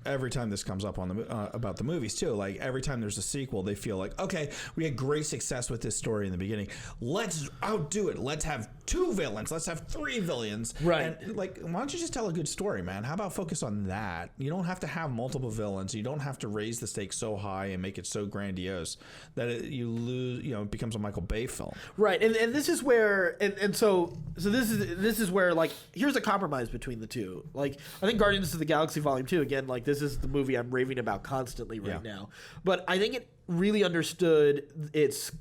Every time this comes up on the about the movies too, like every time there's a sequel, they feel like, okay, we had great success with this story in the beginning. Let's outdo it. Let's have 2 villains. Let's have 3 villains. Right. And like, why don't you just tell a good story, man? How about focus on that? You don't have to have multiple villains. You don't have to raise the stakes so high and make it so grandiose that you lose. It becomes a Michael Bay film. Right. And this is where so this is where like here's a compromise between the two. Like I think Guardians of the Galaxy Volume 2 again. Like this is the movie I'm raving about constantly right now. But I think it really understood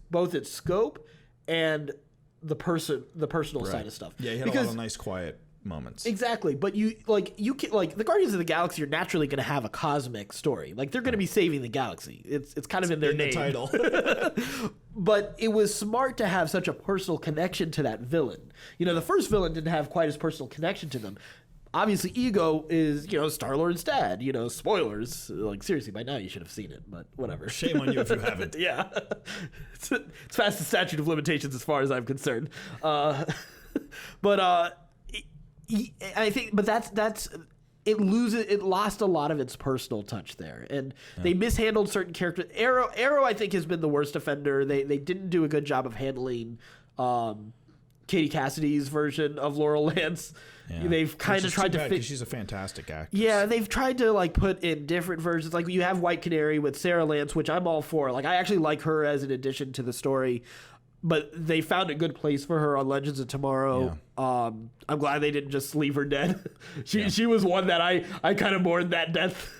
both its scope and the personal side of stuff. Yeah, you had a lot of nice quiet moments. Exactly. But you can the Guardians of the Galaxy are naturally going to have a cosmic story. Like they're going to be saving the galaxy. It's kind of in their name. The title. But it was smart to have such a personal connection to that villain. The first villain didn't have quite as personal connection to them. Obviously, Ego is, Star-Lord's dad. Spoilers. Like, seriously, by now you should have seen it, but whatever. Shame on you if you haven't. Yeah. It's past the statute of limitations as far as I'm concerned. I think, but that's it lost a lot of its personal touch there. And they mishandled certain characters. Arrow, I think, has been the worst offender. They didn't do a good job of handling Katie Cassidy's version of Laurel Lance. Yeah. They've kind of tried to fit. She's a fantastic actress. Yeah, they've tried to put in different versions. Like you have White Canary with Sarah Lance, which I'm all for. Like I actually like her as an addition to the story, but they found a good place for her on Legends of Tomorrow. Yeah. I'm glad they didn't just leave her dead. She was one that I kind of mourned that death.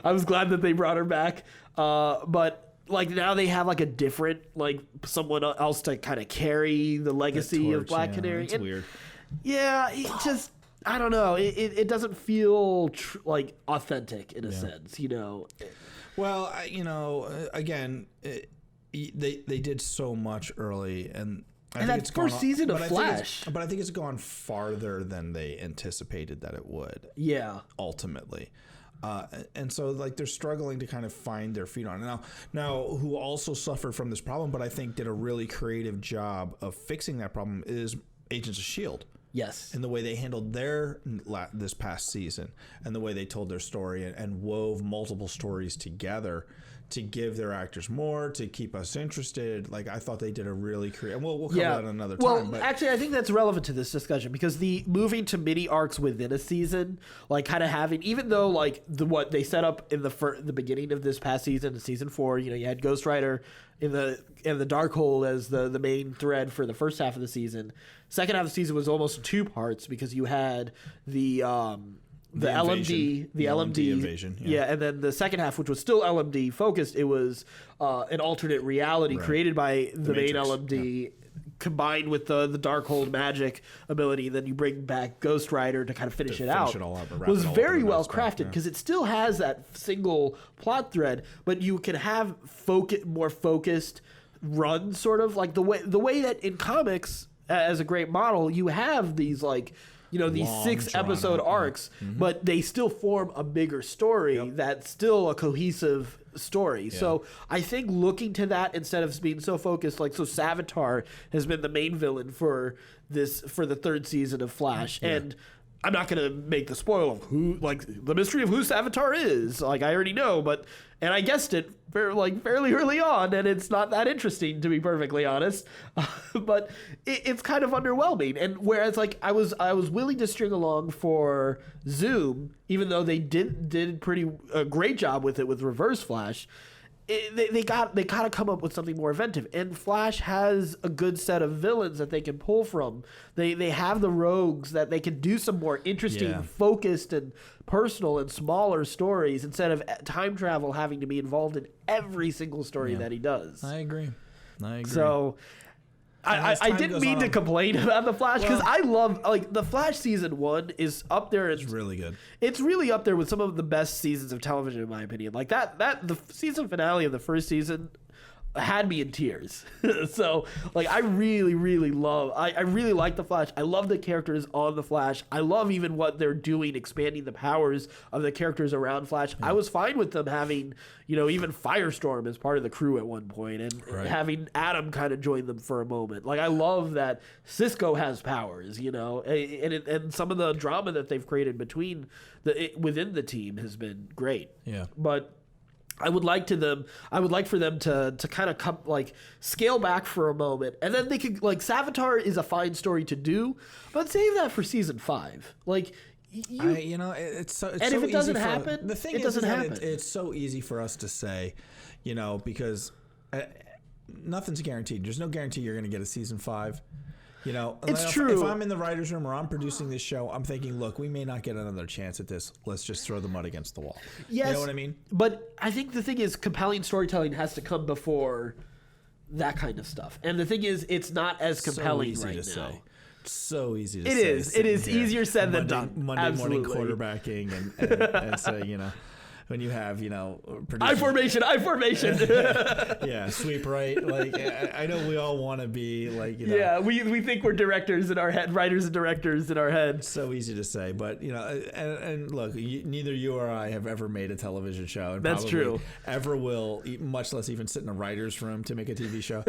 I was glad that they brought her back, but. Like now they have a different someone else to kind of carry the legacy of Black Canary. It's weird. Yeah, it just I don't know. It doesn't feel authentic in a sense, Well, again, they did so much early, and I think that first season of Flash. But I think it's gone farther than they anticipated that it would. Yeah, ultimately. And so they're struggling to kind of find their feet on it. Now who also suffered from this problem, but I think did a really creative job of fixing that problem is Agents of S.H.I.E.L.D. Yes. And the way they handled this past season and the way they told their story and wove multiple stories together to give their actors more, to keep us interested. I thought they did a really creative... We'll cover that another time. Well, actually, I think that's relevant to this discussion because the moving to mini arcs within a season, kind of having... Even though, what they set up in the beginning of this past season, in season 4, you had Ghost Rider in the Darkhold as the main thread for the first half of the season. Second half of the season was almost 2 parts because you had the LMD invasion. Yeah, and then the second half, which was still LMD focused, it was an alternate reality created by the main LMD combined with the Darkhold magic ability, then you bring back Ghost Rider to kind of finish it out, it all up and wrap was it all very up in a well nice bow, crafted yeah. because it still has that single plot thread, but you can have more focused runs, sort of like the way that in comics, as a great model, you have these like, you know, these Long, 6 episode drawn out, arcs, but they still form a bigger story that's still a cohesive story. So I think looking to that instead of being so focused, like, so Savitar has been the main villain for the 3rd season of Flash, and I'm not going to make the spoil of who, like, the mystery of who Savitar is. Like, I already know, and I guessed it fairly early on, and it's not that interesting, to be perfectly honest. But it's kind of underwhelming. And whereas, like, I was willing to string along for Zoom, even though they did a great job with it with Reverse Flash. They gotta come up with something more inventive, and Flash has a good set of villains that they can pull from. They have the rogues that they can do some more interesting, focused and personal and smaller stories instead of time travel having to be involved in every single story that he does. I agree. So I didn't mean to complain about the Flash because I love, like, the Flash season 1 is up there. It's really good. It's really up there with some of the best seasons of television, in my opinion. Like the season finale of the first season had me in tears. So, like, I really, really love. I really like the Flash. I love the characters on the Flash. I love even what they're doing, expanding the powers of the characters around Flash. I was fine with them having, you know, even Firestorm as part of the crew at one point, and having Adam kind of join them for a moment. Like, I love that Cisco has powers, you know, and some of the drama that they've created within the team has been great. Yeah, but I would like for them to kind of come, like, scale back for a moment, and then they could, like, Savitar is a fine story to do, but save that for season 5. Like, it's so and so if it doesn't easy happen, the thing it doesn't happen. It's so easy for us to say, you know, because nothing's guaranteed. There's no guarantee you're going to get a season 5. You know, it's true. If I'm in the writer's room or I'm producing this show, I'm thinking, look, we may not get another chance at this. Let's just throw the mud against the wall. Yes, you know what I mean? But I think the thing is, compelling storytelling has to come before that kind of stuff. And the thing is, it's not as compelling so easy right to now. Say. So easy to say. It is easier said than done. Monday morning quarterbacking and so, you know, when you have, you know, I formation. Yeah, sweep right. Like, I know we all want to be, like, you know. Yeah, we think we're directors in our head, writers and directors in our head. So easy to say, but, you know, and look, neither you or I have ever made a television show. And that's true. Ever will, much less even sit in a writer's room to make a TV show.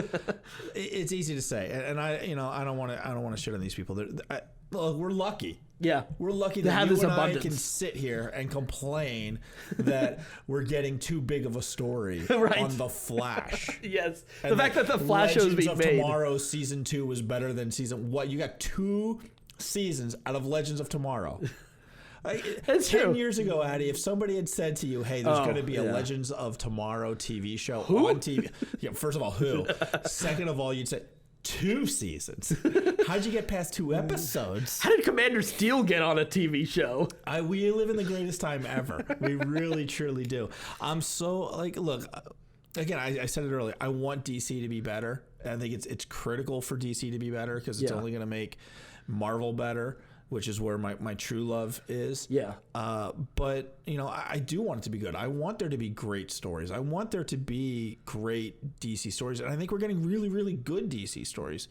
It's easy to say, and I don't want to shit on these people. Look, we're lucky. Yeah, we're lucky that you and I can sit here and complain that we're getting too big of a story on The Flash. Yes, the fact that The Flash show is being made. Legends of Tomorrow season 2 was better than season. What, you got 2 seasons out of Legends of Tomorrow. That's 10 true. years ago, Addy, if somebody had said to you, hey, there's going to be a Legends of Tomorrow TV show on TV. Yeah, first of all, who? Second of all, you'd say, 2 seasons. How'd you get past 2 episodes? How did Commander Steel get on a TV show? We live in the greatest time ever. We really, truly do. I'm so, like, look, again, I said it earlier. I want DC to be better. I think it's critical for DC to be better because it's only going to make Marvel better, which is where my true love is. Yeah. But, you know, I do want it to be good. I want there to be great stories. I want there to be great DC stories. And I think we're getting really, really good DC stories.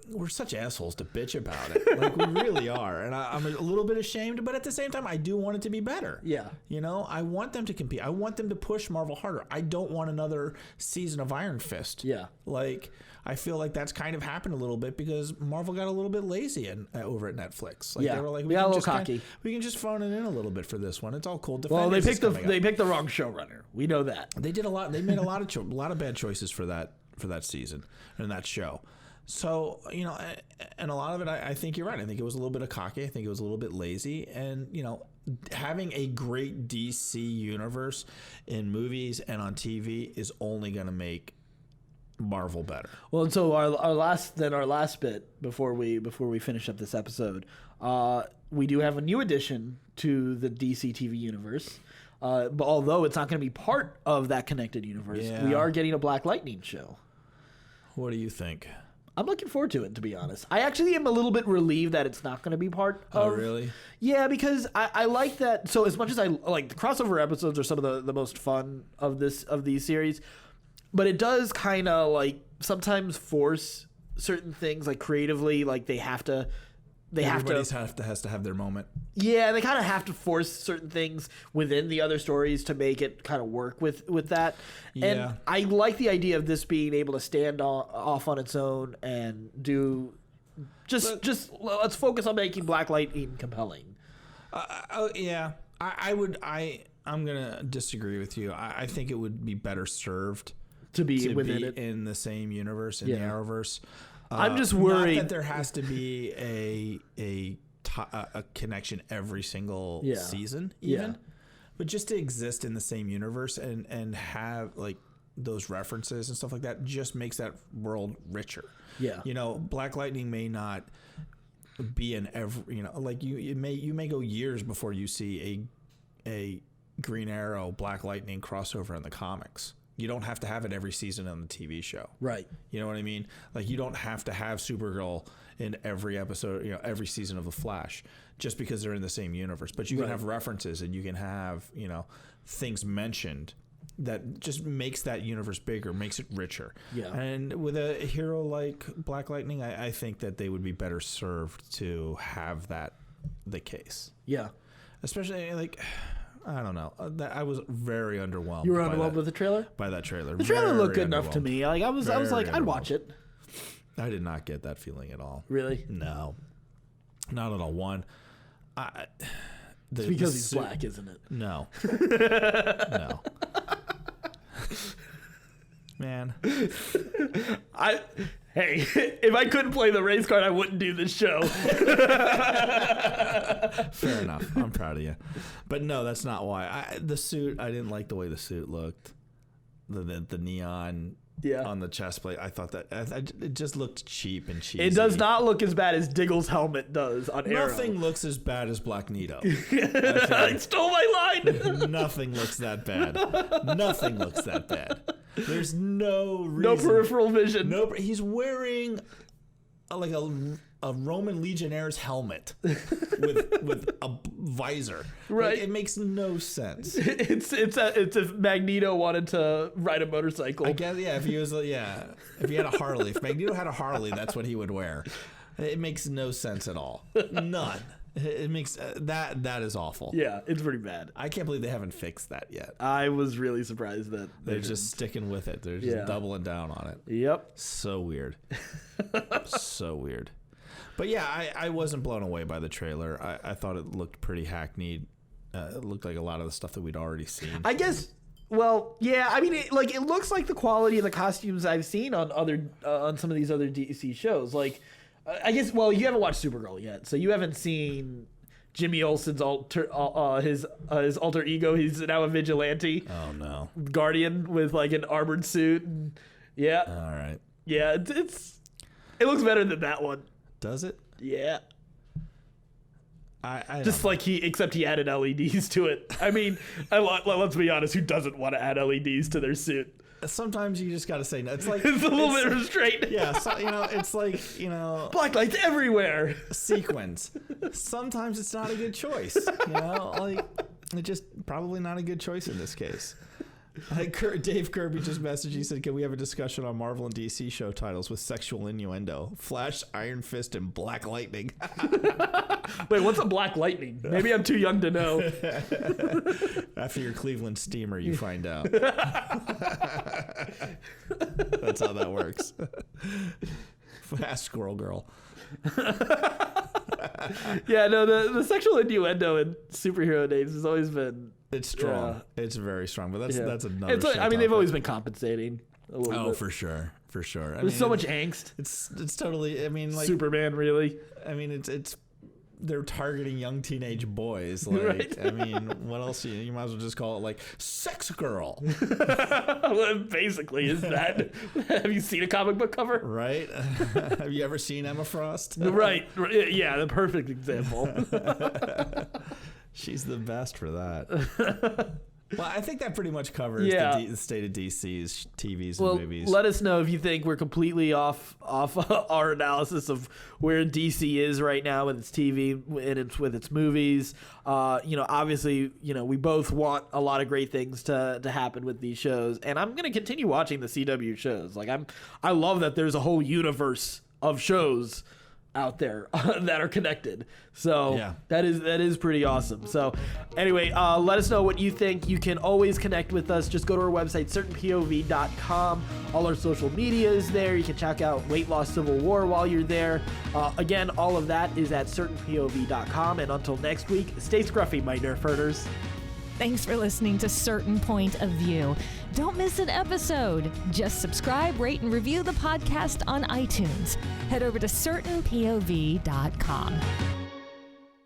We're such assholes to bitch about it. Like, we really are. And I'm a little bit ashamed, but at the same time, I do want it to be better. Yeah. You know, I want them to compete. I want them to push Marvel harder. I don't want another season of Iron Fist. Yeah. Like, I feel like that's kind of happened a little bit because Marvel got a little bit lazy over at Netflix. Like, they were like, we got a little cocky. We can just phone it in a little bit for this one. It's all cool. Well, they picked the wrong showrunner. We know that. They did a lot. They made a lot of bad choices for that season and that show. So, you know, and a lot of it, I think you're right. I think it was a little bit of cocky. I think it was a little bit lazy. And, you know, having a great DC universe in movies and on TV is only going to make Marvel better. Well, and so our last bit before we finish up this episode, we do have a new addition to the DCTV universe. But although it's not going to be part of that connected universe, we are getting a Black Lightning show. What do you think? I'm looking forward to it, to be honest. I actually am a little bit relieved that it's not going to be part of... Oh, really? Yeah, because I like that. So as much as I like the crossover episodes are some of the most fun of these series, but it does kind of like sometimes force certain things like creatively, like Everybody's has to have their moment. Yeah, they kind of have to force certain things within the other stories to make it kind of work with that. Yeah. And I like the idea of this being able to stand off on its own and do just let's focus on making Black Lightning compelling. Yeah, I'm gonna disagree with you. I think it would be better served To be within it. in the same universe in the Arrowverse. I'm just worried not that there has to be a connection every single season, even, but just to exist in the same universe and have like those references and stuff like that just makes that world richer. Yeah, you know, Black Lightning may not be in every, you know, like you may go years before you see a Green Arrow Black Lightning crossover in the comics. You don't have to have it every season on the TV show. Right. You know what I mean? Like, you don't have to have Supergirl in every episode, you know, every season of The Flash, just because they're in the same universe. But you can have references and you can have, you know, things mentioned that just makes that universe bigger, makes it richer. Yeah. And with a hero like Black Lightning, I think that they would be better served to have that the case. Yeah. Especially, like... I don't know. I was very underwhelmed. You were underwhelmed with the trailer? By that trailer. The trailer looked good enough to me. Like I was like, I'd watch it. I did not get that feeling at all. Really? No. Not at all. One. It's because he's black, isn't it? No. No. Man. Hey, if I couldn't play the race card, I wouldn't do this show. Fair enough. I'm proud of you. But no, that's not why. The suit, I didn't like the way the suit looked. The neon on the chest plate. I thought that it just looked cheap and cheesy. It does not look as bad as Diggle's helmet does on Arrow. Nothing looks as bad as Black Nito. I stole my line. Nothing looks that bad. Nothing looks that bad. There's no reason. No peripheral vision. No, he's wearing a Roman Legionnaire's helmet with a visor. Right. Like, it makes no sense. It's if Magneto wanted to ride a motorcycle. I guess if he was if he had a Harley, if Magneto had a Harley, that's what he would wear. It makes no sense at all. None. It makes that is awful. Yeah, it's pretty bad. I can't believe they haven't fixed that yet. I was really surprised that they're just sticking with it. They're just doubling down on it. Yep. So weird. So weird. But yeah, I wasn't blown away by the trailer. I thought it looked pretty hackneyed. It looked like a lot of the stuff that we'd already seen. I guess. Well, yeah. I mean, it looks like the quality of the costumes I've seen on on some of these other DC shows. Like, I guess. Well, you haven't watched Supergirl yet, so you haven't seen Jimmy Olsen's his alter ego. He's now a vigilante. Oh no, Guardian with like an armored suit. And, yeah. All right. Yeah, it looks better than that one. Does it? Yeah. I just like except he added LEDs to it. I mean, let's be honest, who doesn't want to add LEDs to their suit? Sometimes you just got to say no. It's like it's a little bit restrained. Yeah, so, it's like black lights everywhere. Sequins. Sometimes it's not a good choice. Like it's just probably not a good choice in this case. Dave Kirby just messaged. He said, "Can we have a discussion on Marvel and DC show titles with sexual innuendo? Flash, Iron Fist, and Black Lightning." Wait, what's a Black Lightning? Maybe I'm too young to know. After your Cleveland steamer, you find out. That's how that works. Fast Squirrel Girl. Yeah, no, the sexual innuendo in superhero names has always been. It's strong. Yeah. It's very strong, but that's another. It's like, I mean, they've always been compensating a little bit. For sure. There's so much angst. It's totally. I mean, like Superman, really. I mean, it's they're targeting young teenage boys. Like, right? I mean, what else? You might as well just call it like Sex Girl. Well, basically, is that? Have you seen a comic book cover? Right. Have you ever seen Emma Frost? Right. Yeah, the perfect example. She's the best for that. Well, I think that pretty much covers the state of DC's TVs and movies. Let us know if you think we're completely off our analysis of where DC is right now with its TV and with its movies. Obviously, we both want a lot of great things to happen with these shows, and I'm going to continue watching the CW shows. Like I love that there's a whole universe of shows out there that are connected. So that is pretty awesome. So anyway, let us know what you think. You can always connect with us. Just go to our website, certainpov.com. All our social media is there. You can check out Weight Loss Civil War while you're there. Again, all of that is at certainpov.com. And until next week, stay scruffy, my nerf herders. Thanks for listening to Certain Point of View. Don't miss an episode. Just subscribe, rate, and review the podcast on iTunes. Head over to certainpov.com.